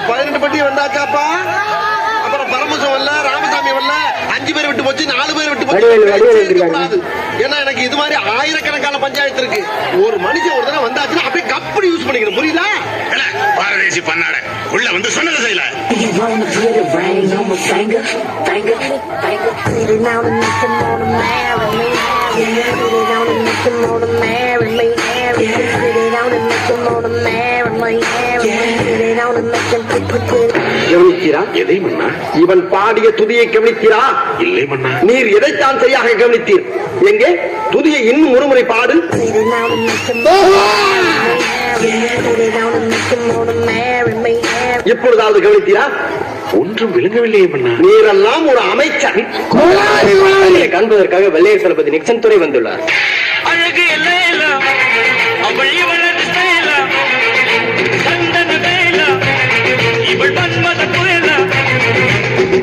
18 பட்டி வந்தாச்சாப்பா. அப்புறம் பரமசம் வரல, ராமசாமி வரல, 5 பேர் விட்டு போச்சு, 4 பேர் விட்டு போச்சு. ஏன்னா எனக்கு இது மாதிரி ஆயிரக்கணக்கான பஞ்சாயத்து இருக்கு. ஒரு மனுஷன் ஒரு தடவை வந்தாச்சுன்னா அப்படியே கப்படி யூஸ் பண்ணிக்கணும். புரியுதா? பாரதேசி பண்ணாட உள்ள வந்து சொன்னது செய்யல. கவனித்தீரா? எதை மன்னா? இவன் பாடிய துதியை கவனித்தீரா? இல்லை மன்னா. நீர் எதைத்தான் சரியாக கவனித்தீர்? எங்கே துதியை இன்னும் ஒருமுறை பாடு. எப்பொழுதாவது கவனித்தீரா? ஒன்றும் விளங்கவில்லையே மன்னா. நீரெல்லாம் ஒரு அமைச்சர். காண்பதற்காக வெள்ளையர் தளபதி நிக்சன் துறை வந்துள்ளார். அழகு எல்லாம் அவள் இவளது செயலாம் சந்தன வேலாம் இவள் மன்மத புயலாம்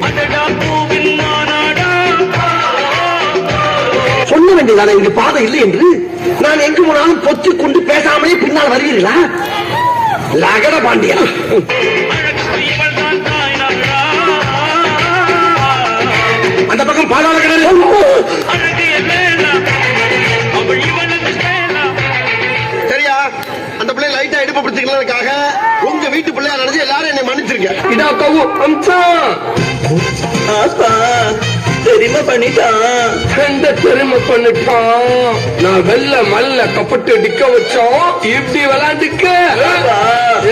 அதடா பூவின் மாநாடா. சொல்ல வேண்டியதான இங்கு பாதை இல்லை என்று? நான் எங்கு போனாலும் பொத்திக் கொண்டு பேசாமலே பின்னால் வருவீர்களா? லகட பாண்டியா. இவள் தான் தாய்நாடா. அந்த பக்கம் பாதாள கிணறு. அழகு எல்லாம் அவள் இவளது செயலாம். சரியா? அந்த பிள்ளை லைட்டா இடுப்பு பிடிச்சிக்கிறதுக்காக உங்க வீட்டு பிள்ளையா நினைச்சு எல்லாரும் என்னை மன்னிச்சிருக்க. இதா கவு அம்சா தெரியுமா பண்ணிட்டான். எந்த தெரியுமா பண்ணிட்டான்? நான் வெள்ள மல்ல கப்பட்டு டிக்க வச்சோம். இப்படி விளையாண்டுக்க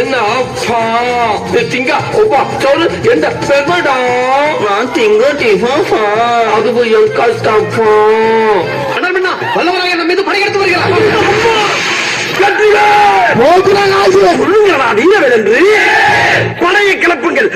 என்ன ஆப்பா திங்கா ஒப்பா சொல்லு. எந்த பெருமடா திங்க டிஃபா அது போய் என் கஷ்டப்பா. அண்ணா வல்லவராக நம்ம மீது படையெடுத்து வருகிறார். என்று படையை கிளப்புங்கள்.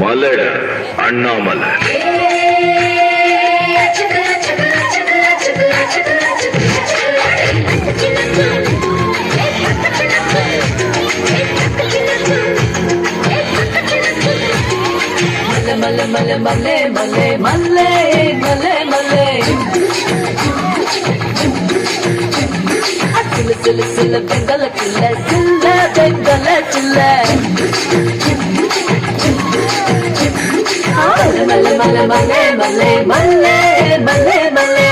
மலட அண்ணாமலை மல்லே மல்லே மல்லே மல்லே மல்லே மல்லே மல்லே சில சில சில பெங்கல சில்ல சில்ல பெங்கல சில்ல மல்லே மல்லே மல்லே மல்லே மல்லே மல்லே மல்லே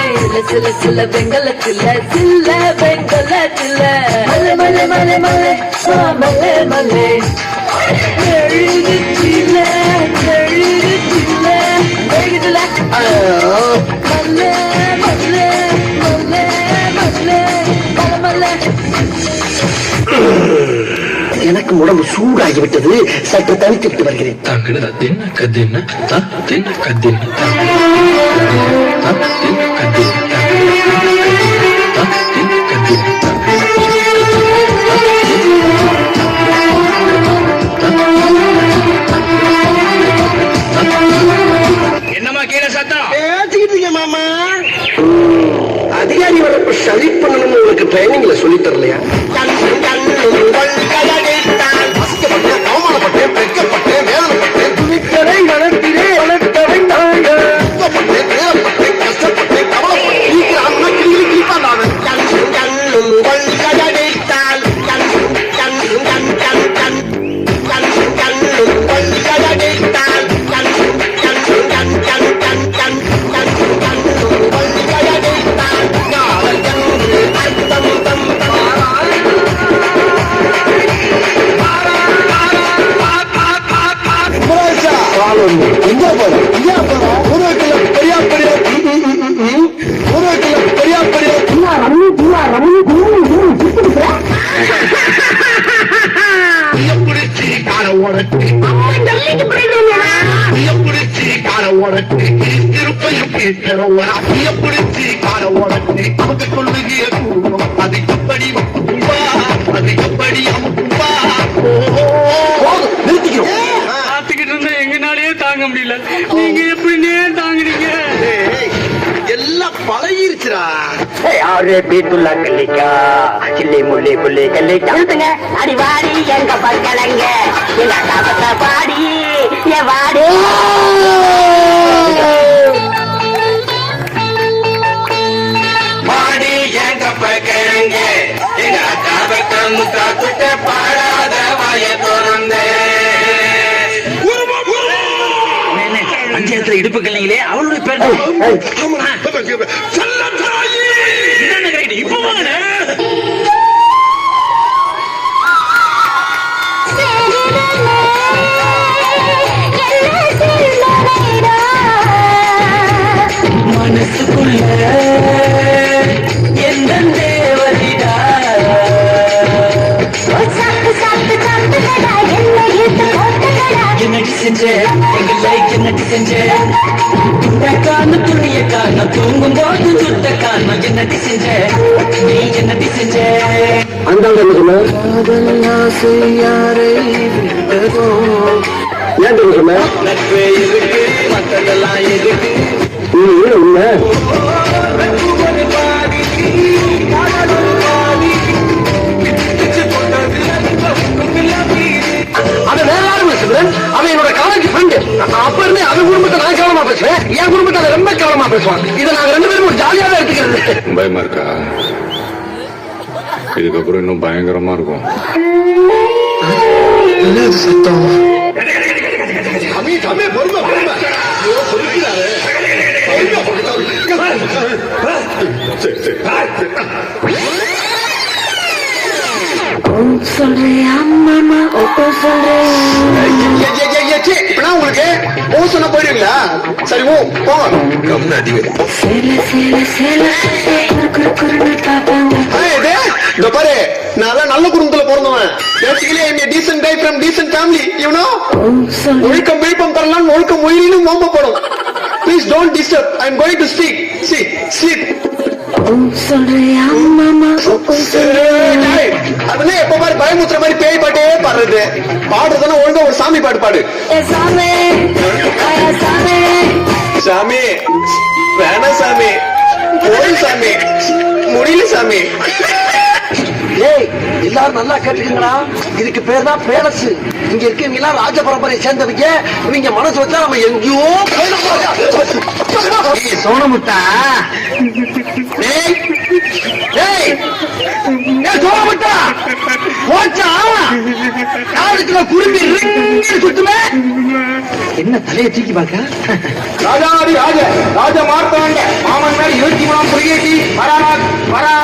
சில சில பெங்கல சில்ல சில்ல பெங்கல சில்ல மல்லே மல்லே மல்லே மல்லே மல்லே மல்லே எழுதிச்சில்ல எழுதிச்சில்ல எழுதில மல்லே மல்லே மல்லே மல்லே மல்லே. எனக்கு உடம்பு சூடாகிவிட்டது. சற்று தனித்துவிட்டு வருகிறேன். தாங்கட தின்ன கதின்ன தின்ன கதின்ன தின்ன கதின்ன என்னமா கீழே சத்தம்? பேசிக்கிட்டீங்க மாமா. அதிகாரி வரப்ப சரி பண்ணணும்னு உங்களுக்கு ட்ரைனிங்ல சொல்லி தரலையா? அவமானப்பட்டேன், வெட்கப்பட்டேன், வேதனைப்பட்டேன், துணிக்கரை வளர்த்தினே வளர்த்தவை நாங்க வேதப்பட்டேன், கஷ்டப்பட்டேன், கவலைப்பட்டேன். நீக்கிறான்னா கிளி கிளிப்பாண்டாங்க. எங்க போற ஒரு கிலோ பெரியா பெரிய ஒரு கிலோ பெரியா பெரிய பிடிச்சி கார ஓடட்டு பிடிச்சி கார ஓடட்டு திருப்பையும் பிடிச்சி கார ஓடட்டு அவங்க கொள்ளுகிய கூறும் அது எப்படி அது எப்படி அமுக்குவா. நிறுத்திக்கிறோம். பார்த்துக்கிட்டு இருந்தா எங்கனாலேயே தாங்க முடியல. நீங்க எப்படின்னே தாங்குறீங்க? எல்லாம் பழகிருச்சுடா. Hey, are ஒரே பீத்துள்ளா கல்லிக்கா சில்லி முள்ளி புள்ளி கல்லிக்கா நிறுத்துங்க. அடி வாடி எங்க பக்கலங்க எங்க அக்கா பக்கா பாடி என் வாடி மாடி என் கப்ப கிழங்க எங்க அக்காவை முத்தா குட்ட பாடாத வாய திறந்தே. பஞ்சாயத்துல இடுப்பு கல்லிங்களே அவளுடைய பேர் இப்ப வாங்க. மனசுக்குள்ள எந்த தேவதிடா என்னடி செஞ்ச எங்களை என்னடி செஞ்ச காண துணிய காண தூங்கும் போது சுட்ட காண என்னடி செஞ்ச நீ என்னடி செஞ்ச யாரை விட்டதோ நட்பே எதுக்கு மற்றதெல்லாம் எதுக்கு உண்மை அது வேற யாரும் இல்ல சிம்ரன், அவன் என்னோட காலேஜ் ஃப்ரெண்டு. அப்ப இருந்து அவன் குடும்பத்தை நான் கவனமா பேசுவேன், என் குடும்பத்தை அவன் ரொம்ப கவனமா பேசுவான். இதை நாங்க ரெண்டு பேரும் ஒரு ஜாலியாவே எடுத்துக்கிறது. பயமா இருக்கா? இதுக்கப்புறம் இன்னும் பயங்கரமா இருக்கும். சத்தம் சொல்றியா மாமா சொல்றேன் உங்களுக்கு ஓ சொன்ன போயிடுவீங்களா? சரி ஓ போங்க. இந்த பாரு, நான் நல்ல குடும்பத்துல பிறந்தவன். Basically I am decent guy from decent family, you know. ஒழுக்கம் விழுப்பம் தரலாம், ஒழுக்கம் உயிரினும் மோம்பப்படும். Please don't disturb, I am going to speak. சி ஸ்லீப். சொல்றியா மாமா அதுல எப்ப பாரு பயமுத்துற மாதிரி பேய் பாட்டே பாடுறது. பாடுறதுன்னா ஒழுங்கா ஒரு சாமி பாட்டு பாடு. சாமி சாமி சாமி வேணாம் சாமி, போய் சாமி, முடியல சாமி. ஏய் எல்லாரும் நல்லா கேட்டுக்கீங்களா? இதுக்கு பேர் தான் பேலஸ். இங்க இருக்கவங்க எல்லாம் ராஜ பரம்பரையை சேர்ந்தவங்க. இவங்க மனசு வச்சா நம்ம எங்கேயோ சோனமுட்டா. சோனமுட்டா போச்சா யாருக்குள்ள குரும்பி சுத்துமே. என்ன தலையை தூக்கி பார்க்க? ராஜாதி ராஜ ராஜ மார்த்தாண்ட மாமன் மேல் 23 புலிகேசி வரானாத் வரா